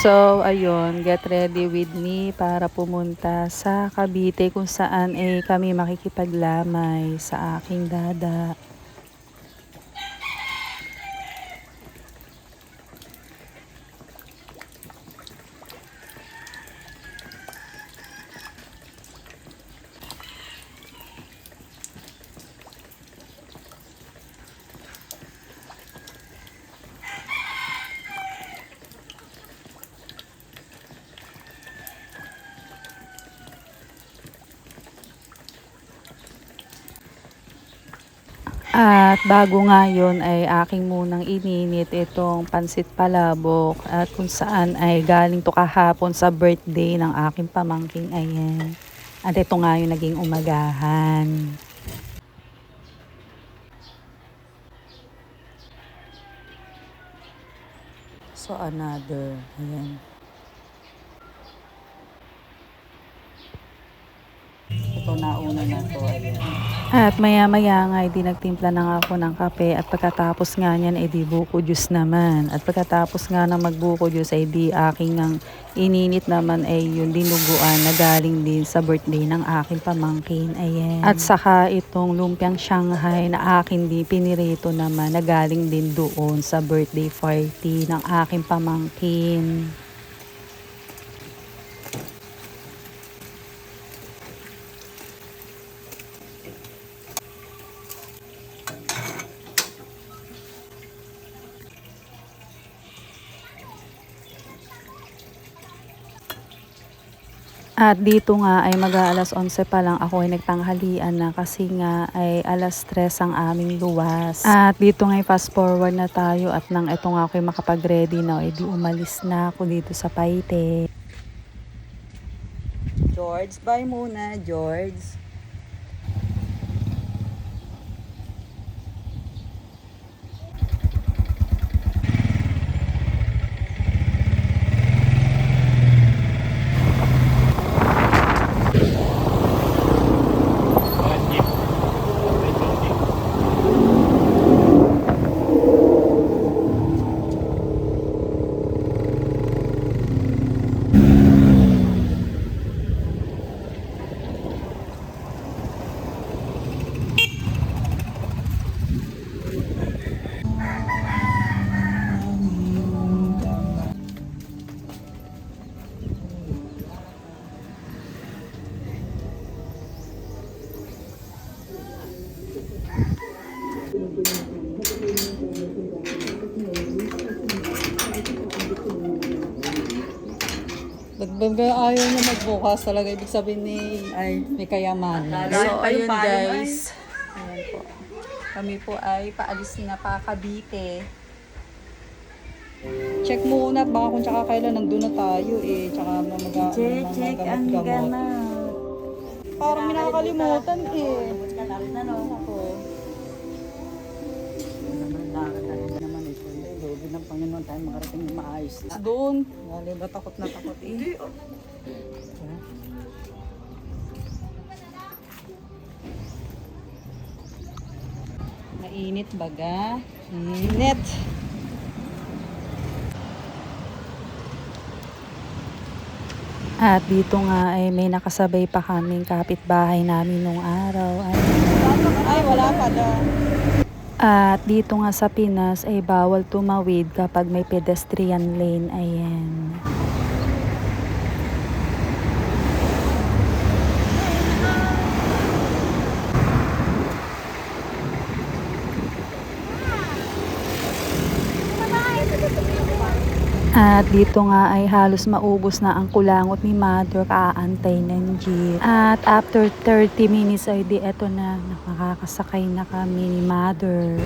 So, ayun, get ready with me para pumunta sa Cavite kung saan kami makikipaglamay sa aking dada. At bago nga yun ay aking munang ininit itong pansit palabok at kung saan ay galing to kahapon sa birthday ng aking pamangking ayan. At ito nga yung naging umagahan. So another, ayan. Ito nauna na to, ayan. At maya-maya nga di nagtimpla na nga ako ng kape at pagkatapos nga niyan di buko juice naman. At pagkatapos nga ng magbuko juice ay di aking ang ininit naman ay yung dinuguan na galing din sa birthday ng aking pamangkin. Ayan. At saka itong lumpiang Shanghai na akin din pinirito naman na galing din doon sa birthday party ng aking pamangkin. At dito nga ay mag-aalas 11 pa lang ako ay nagtanghalian na kasi nga ay alas 3 ang aming luwas. At dito nga ay fast forward na tayo at nang ito nga ako ay makapag-ready na di umalis na ako dito sa Paite. George, bye muna George. Ayaw niya magbukas talaga. Ibig sabihin ay may kayamanan. So, ayun guys. Ayan po. Kami po ay paalis na pa Cavite. Check muna baka kung tsaka kailan nandun na tayo tsaka Check ang gamot. Parang may nakakalimutan ng Panginoon tayo makarating na maayos. Doon. Wala ba takot na takot Mainit baga. Init. At dito nga ay may nakasabay pa kaming kapitbahay namin nung araw. Ay wala pa daw. At dito nga sa Pinas ay bawal tumawid kapag may pedestrian lane. Ayan. At dito nga ay halos maubos na ang kulangot ni Mother kaantay ng jeep. At after 30 minutes ay di eto na, nakakasakay na kami ni Mother.